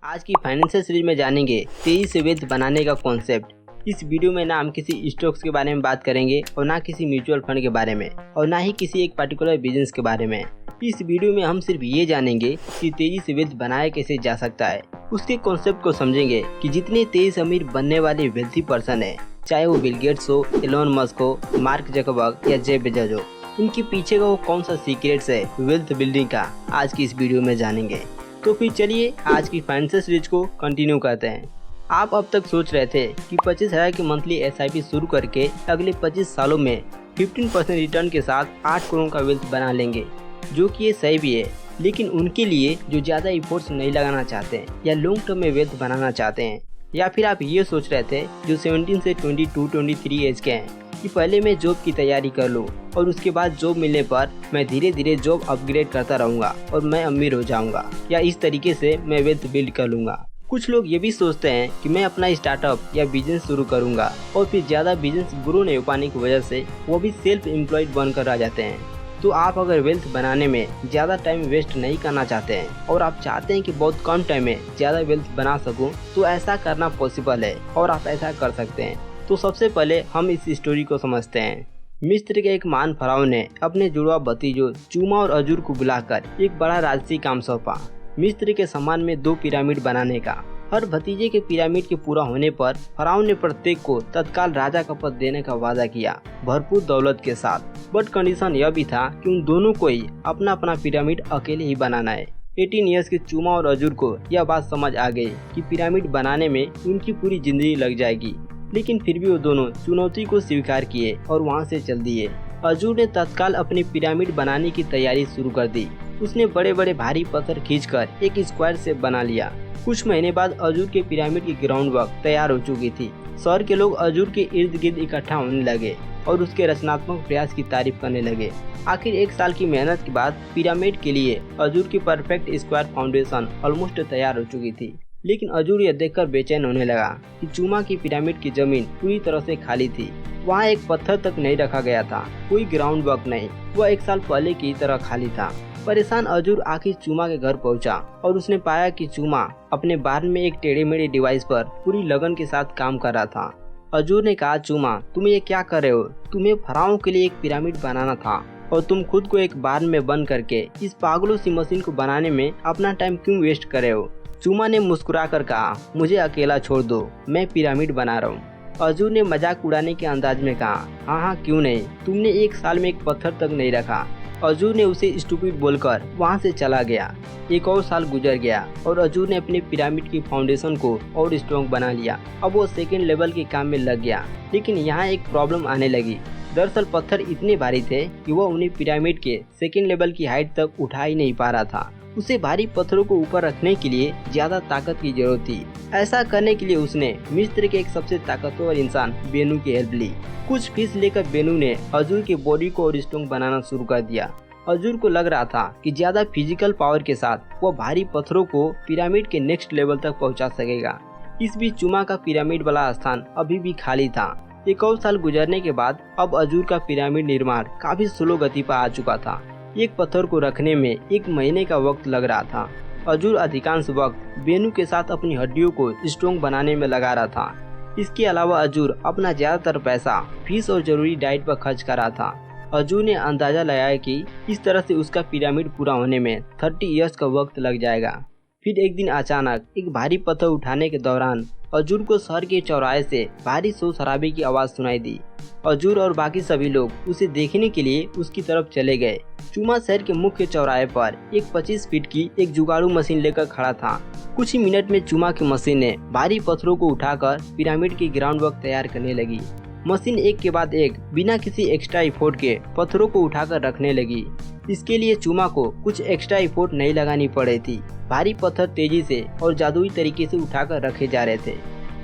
आज की financial series में जानेंगे तेजी से वेल्थ बनाने का कॉन्सेप्ट। इस वीडियो में ना हम किसी स्टॉक्स के बारे में बात करेंगे और ना किसी म्यूचुअल फंड के बारे में और ना ही किसी एक पर्टिकुलर बिजनेस के बारे में। इस वीडियो में हम सिर्फ ये जानेंगे कि तेजी से वेल्थ बनाया कैसे जा सकता है। उसके कॉन्सेप्ट को समझेंगे कि जितने तेजी से अमीर बनने वाले वेल्थी पर्सन है, चाहे वो बिल गेट्स हो, एलोन मस्क हो, मार्क जकरबर्ग या जेफ बेजोस हो, इनके पीछे का वो कौन सा सीक्रेट्स है वेल्थ बिल्डिंग का, आज की इस वीडियो में जानेंगे। तो फिर चलिए आज की फाइनेंशियल सीरीज को कंटिन्यू करते हैं। आप अब तक सोच रहे थे कि 25,000 की मंथली SIP शुरू करके अगले 25 सालों में 15% रिटर्न के साथ 8 करोड़ का वेल्थ बना लेंगे, जो कि ये सही भी है। लेकिन उनके लिए जो ज़्यादा इफोर्ट्स नहीं लगाना चाहते हैं या लॉन्ग टर्म में वेल्थ बनाना चाहते हैं, या फिर आप ये सोच रहे थे जो 17 से 22-23 एज के हैं कि पहले मैं जॉब की तैयारी कर लूँ और उसके बाद जॉब मिलने पर मैं धीरे धीरे जॉब अपग्रेड करता रहूँगा और मैं अमीर हो जाऊँगा, या इस तरीके से मैं वेल्थ बिल्ड कर लूँगा। कुछ लोग ये भी सोचते हैं कि मैं अपना स्टार्टअप या बिजनेस शुरू करूँगा और फिर ज़्यादा बिजनेस ग्रो नहीं हो पाने की वजह से वो भी सेल्फ एम्प्लॉयड बनकर आ जाते हैं। तो आप अगर वेल्थ बनाने में ज़्यादा टाइम वेस्ट नहीं करना चाहते हैं और आप चाहते हैं कि बहुत कम टाइम में ज़्यादा वेल्थ बना सकूं, तो ऐसा करना पॉसिबल है और आप ऐसा कर सकते हैं। तो सबसे पहले हम इस स्टोरी को समझते हैं। मिस्र के एक महान फराओ ने अपने जुड़वा भतीजों चूमा और अजूर को बुलाकर एक बड़ा राजसी काम सौंपा, मिस्र के सम्मान में 2 पिरामिड बनाने का। हर भतीजे के पिरामिड के पूरा होने पर फराओ ने प्रत्येक को तत्काल राजा का पद देने का वादा किया, भरपूर दौलत के साथ। बट कंडीशन यह भी था कि उन दोनों को ही अपना अपना पिरामिड अकेले ही बनाना है। 18 ईयर्स के चूमा और अजूर को यह बात समझ आ गई कि पिरामिड बनाने में उनकी पूरी जिंदगी लग जाएगी, लेकिन फिर भी वो दोनों चुनौती को स्वीकार किए और वहाँ से चल दिए। अजूर ने तत्काल अपनी पिरामिड बनाने की तैयारी शुरू कर दी। उसने बड़े बड़े भारी पत्थर खींचकर एक स्क्वायर शेप बना लिया। कुछ महीने बाद अजूर के पिरामिड की ग्राउंड वर्क तैयार हो चुकी थी। शहर के लोग अजूर के इर्द गिर्द इकट्ठा होने लगे और उसके रचनात्मक प्रयास की तारीफ करने लगे। आखिर 1 साल की मेहनत के बाद पिरामिड के लिए अजूर की परफेक्ट स्क्वायर फाउंडेशन ऑलमोस्ट तैयार हो चुकी थी। लेकिन अजूर यह देखकर बेचैन होने लगा कि चूमा की पिरामिड की जमीन पूरी तरह से खाली थी। वहाँ एक पत्थर तक नहीं रखा गया था, कोई ग्राउंड वर्क नहीं, वह 1 साल पहले की तरह खाली था। परेशान अजूर आखिर चूमा के घर पहुंचा और उसने पाया कि चूमा अपने बार्न में एक टेढ़े मेढ़े डिवाइस पर पूरी लगन के साथ काम कर रहा था। अजूर ने कहा, चूमा तुम ये क्या कर रहे हो? तुम्हें फराओं के लिए एक पिरामिड बनाना था और तुम खुद को एक बार्न में बंद करके इस पागलों सी मशीन को बनाने में अपना टाइम क्यों वेस्ट कर रहे हो? चूमा ने मुस्कुराकर कहा, मुझे अकेला छोड़ दो, मैं पिरामिड बना रहा हूँ। अजूर ने मजाक उड़ाने के अंदाज में कहा, हाँ क्यों नहीं, तुमने 1 साल में एक पत्थर तक नहीं रखा। अजूर ने उसे स्टूपिड बोलकर वहाँ से चला गया। 1 और साल गुजर गया और अजूर ने अपने पिरामिड की फाउंडेशन को और स्ट्रॉन्ग बना लिया। अब वो 2nd लेवल के काम में लग गया, लेकिन यहाँ एक प्रॉब्लम आने लगी। दरअसल पत्थर इतने भारी थे कि वह उन्हें पिरामिड के 2nd लेवल की हाइट तक उठा ही नहीं पा रहा था। उसे भारी पत्थरों को ऊपर रखने के लिए ज्यादा ताकत की जरूरत थी। ऐसा करने के लिए उसने मिस्र के एक सबसे ताकतवर इंसान बेनू की हेल्प ली। कुछ फीस लेकर बेनू ने अजूर के बॉडी को और स्ट्रॉन्ग बनाना शुरू कर दिया। अजूर को लग रहा था कि ज्यादा फिजिकल पावर के साथ वह भारी पत्थरों को पिरामिड के नेक्स्ट लेवल तक पहुंचा सकेगा। इस बीच चूमा का पिरामिड वाला स्थान अभी भी खाली था। 1 और साल गुजरने के बाद अब अजूर का पिरामिड निर्माण काफी स्लो गति पर आ चुका था। एक पत्थर को रखने में 1 महीने का वक्त लग रहा था। अजूर अधिकांश वक्त बेनू के साथ अपनी हड्डियों को स्ट्रॉन्ग बनाने में लगा रहा था। इसके अलावा अजूर अपना ज्यादातर पैसा फीस और जरूरी डाइट पर खर्च कर रहा था। अजूर ने अंदाजा लगाया कि इस तरह से उसका पिरामिड पूरा होने में 30 इयर्स का वक्त लग जाएगा। फिर एक दिन अचानक एक भारी पत्थर उठाने के दौरान अजूर को शहर के चौराहे से भारी शोर शराबे की आवाज सुनाई दी। अजूर और बाकी सभी लोग उसे देखने के लिए उसकी तरफ चले गए। चूमा शहर के मुख्य चौराहे पर एक 25 फीट की एक जुगाड़ू मशीन लेकर खड़ा था। कुछ ही मिनट में चूमा की मशीन ने भारी पत्थरों को उठाकर पिरामिड की ग्राउंड वर्क तैयार करने लगी। मशीन एक के बाद एक बिना किसी एक्स्ट्रा इफोर्ट के पत्थरों को उठाकर रखने लगी। इसके लिए चूमा को कुछ एक्स्ट्रा इफोर्ट नहीं लगानी पड़ी थी। भारी पत्थर तेजी से और जादुई तरीके से उठाकर रखे जा रहे थे।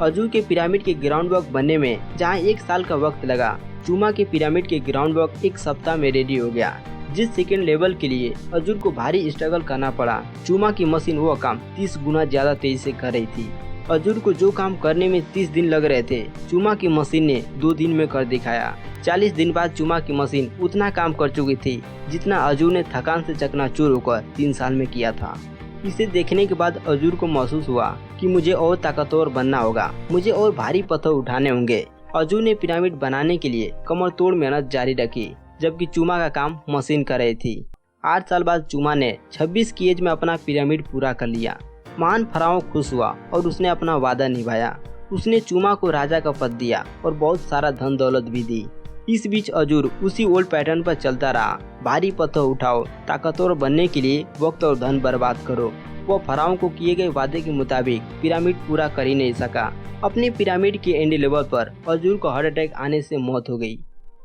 अजूर के पिरामिड के ग्राउंड वर्क बनने में जहाँ 1 साल का वक्त लगा, चूमा के पिरामिड के ग्राउंड वर्क 1 सप्ताह में रेडी हो गया। जिस 2nd लेवल के लिए अजूर को भारी स्ट्रगल करना पड़ा, चूमा की मशीन वह काम 30 गुना ज्यादा तेजी से कर रही थी। अजूर को जो काम करने में 30 दिन लग रहे थे, चूमा की मशीन ने 2 दिन में कर दिखाया। 40 दिन बाद चूमा की मशीन उतना काम कर चुकी थी जितना अजूर ने थकान से चकनाचूर होकर 3 साल में किया था। इसे देखने के बाद अजूर को महसूस हुआ कि मुझे और ताकतवर बनना होगा, मुझे और भारी पत्थर उठाने होंगे। अजूर ने पिरामिड बनाने के लिए कमर तोड़ मेहनत जारी रखी, जबकि चूमा का काम मशीन कर रही थी। 8 साल बाद चूमा ने 26 की एज में अपना पिरामिड पूरा कर लिया। महान फराओ खुश हुआ और उसने अपना वादा निभाया। उसने चूमा को राजा का पद दिया और बहुत सारा धन दौलत भी दी। इस बीच अजूर उसी ओल्ड पैटर्न पर चलता रहा। भारी पत्थर उठाओ, ताकतवर बनने के लिए वक्त और धन बर्बाद करो। वह फराओं को किए गए वादे के मुताबिक पिरामिड पूरा कर ही नहीं सका। अपने पिरामिड के एंड लेवल पर अजूर को हार्ट अटैक आने से मौत हो गई।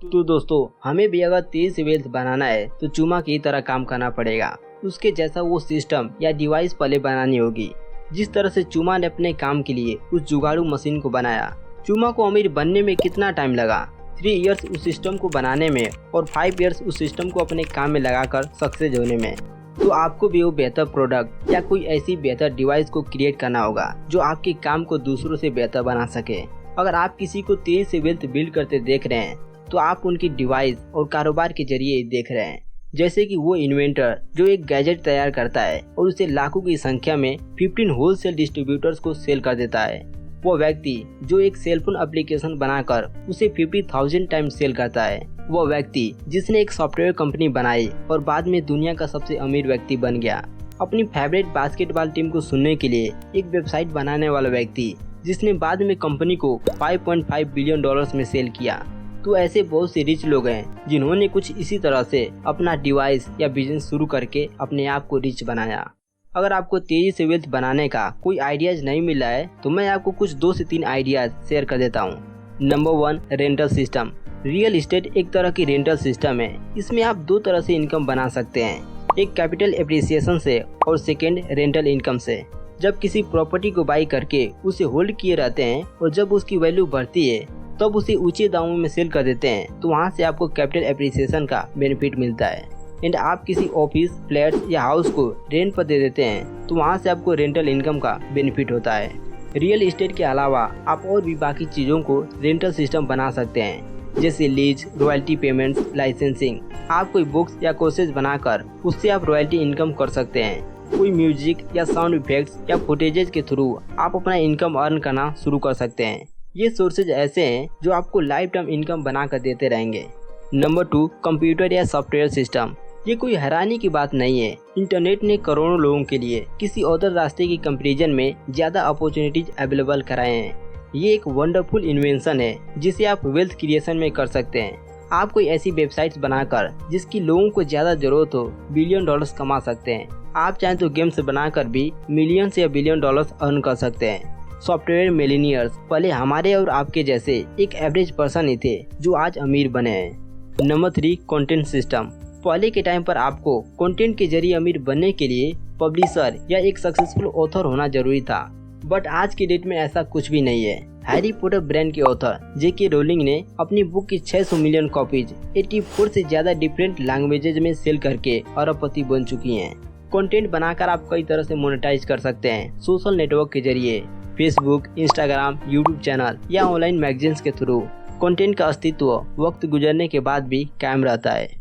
तो दोस्तों, हमें भी अगर तेजी से वेल्थ बनाना है तो चूमा की तरह काम करना पड़ेगा। उसके जैसा वो सिस्टम या डिवाइस पहले बनानी होगी, जिस तरह से चूमा ने अपने काम के लिए उस जुगाड़ू मशीन को बनाया। चूमा को अमीर बनने में कितना टाइम लगा? 3 इयर्स उस सिस्टम को बनाने में और 5 इयर्स उस सिस्टम को अपने काम में लगाकर सक्सेस होने में। तो आपको भी वो बेहतर प्रोडक्ट या कोई ऐसी बेहतर डिवाइस को क्रिएट करना होगा जो आपके काम को दूसरों से बेहतर बना सके। अगर आप किसी को तेजी से वेल्थ बिल्ड करते देख रहे हैं तो आप उनकी डिवाइस और कारोबार के जरिए देख रहे हैं। जैसे कि वो इन्वेंटर जो एक गैजेट तैयार करता है और उसे लाखों की संख्या में 15 होलसेल डिस्ट्रीब्यूटर्स को सेल कर देता है। वो व्यक्ति जो एक सेलफोन एप्लीकेशन बनाकर उसे 50,000 टाइम सेल करता है। वो व्यक्ति जिसने एक सॉफ्टवेयर कंपनी बनाई और बाद में दुनिया का सबसे अमीर व्यक्ति बन गया। अपनी फेवरेट बास्केटबॉल टीम को सुनने के लिए एक वेबसाइट बनाने वाला व्यक्ति जिसने बाद में कंपनी को 5.5 बिलियन डॉलर्स में सेल किया। तो ऐसे बहुत से रिच लोग हैं जिन्होंने कुछ इसी तरह से अपना डिवाइस या बिजनेस शुरू करके अपने आप को रिच बनाया। अगर आपको तेजी से वेल्थ बनाने का कोई आइडियाज नहीं मिला है तो मैं आपको कुछ 2 से 3 आइडियाज शेयर कर देता हूँ। Number 1, rental system. Real estate एक तरह की रेंटल सिस्टम है। इसमें आप 2 तरह से इनकम बना सकते हैं, एक कैपिटल एप्रिसिएशन से और सेकेंड रेंटल इनकम से। जब किसी प्रॉपर्टी को बाई करके उसे होल्ड किए रहते हैं और जब उसकी वैल्यू बढ़ती है तब उसे ऊंचे दामों में सेल कर देते हैं, तो वहाँ से आपको कैपिटल एप्रिसिएशन का बेनिफिट मिलता है। एंड आप किसी ऑफिस, फ्लैट्स या हाउस को रेंट पर दे देते हैं तो वहाँ से आपको रेंटल इनकम का बेनिफिट होता है। रियल एस्टेट के अलावा आप और भी बाकी चीज़ों को रेंटल सिस्टम बना सकते हैं, जैसे लीज, रॉयल्टी पेमेंट्स, लाइसेंसिंग। आप कोई बुक्स या कोर्सेज बनाकर उससे आप रॉयल्टी इनकम कर सकते हैं। कोई म्यूजिक या साउंड इफेक्ट्स या फुटेजेज के थ्रू आप अपना इनकम अर्न करना शुरू कर सकते हैं। ये सोर्सेज ऐसे हैं जो आपको लाइफ टाइम इनकम बना कर देते रहेंगे। नंबर 2, कंप्यूटर या सॉफ्टवेयर सिस्टम। ये कोई हैरानी की बात नहीं है। इंटरनेट ने करोड़ों लोगों के लिए किसी और रास्ते की कंपैरिजन में ज़्यादा अपॉर्चुनिटीज अवेलेबल कराए हैं। ये एक वंडरफुल इन्वेंशन है जिसे आप वेल्थ क्रिएशन में कर सकते हैं। आप कोई ऐसी वेबसाइट्स बनाकर जिसकी लोगों को ज़्यादा जरूरत हो बिलियन डॉलर्स कमा सकते हैं। आप चाहें तो गेम्स बनाकर भी मिलियंस या बिलियन डॉलर्स अर्न कर सकते हैं। सॉफ्टवेयर मिलियनियर्स पहले हमारे और आपके जैसे एक एवरेज पर्सन ही थे जो आज अमीर बने हैं। Number 3, content system. पहले के टाइम पर आपको कंटेंट के जरिए अमीर बनने के लिए पब्लिशर या एक सक्सेसफुल ऑथर होना जरूरी था, बट आज के डेट में ऐसा कुछ भी नहीं है। हैरी पॉटर ब्रांड के ऑथर J.K. रोलिंग ने अपनी बुक की 600 मिलियन कॉपीज 84 से ज्यादा डिफरेंट लैंग्वेजेज में सेल करके अरबपति बन चुकी हैं। कंटेंट बनाकर आप कई तरह से मोनेटाइज कर सकते हैं, सोशल नेटवर्क के जरिए, फेसबुक, इंस्टाग्राम, यूट्यूब चैनल या ऑनलाइन मैगजीन्स के थ्रू। कंटेंट का अस्तित्व वक्त गुजरने के बाद भी कायम रहता है।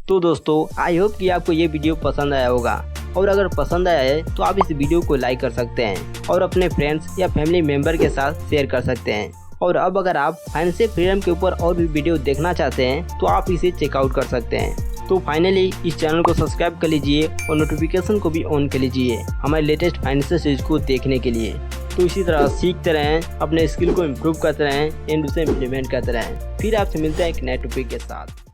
तो दोस्तों, आई होप कि आपको ये वीडियो पसंद आया होगा, और अगर पसंद आया है तो आप इस वीडियो को लाइक कर सकते हैं और अपने फ्रेंड्स या फैमिली मेंबर के साथ शेयर कर सकते हैं। और अब अगर आप फाइनेंशियल फ्रीडम के ऊपर और भी वीडियो देखना चाहते हैं तो आप इसे चेकआउट कर सकते हैं। तो फाइनली इस चैनल को सब्सक्राइब कर लीजिए और नोटिफिकेशन को भी ऑन कर लीजिए हमारे लेटेस्ट फाइनेंशियल चीज को देखने के लिए। तो इसी तरह सीखते रहें, अपने स्किल को इम्प्रूव करते रहें एंड उसे इम्प्लीमेंट करते रहें। फिर आपसे मिलते हैं एक नए टॉपिक के साथ।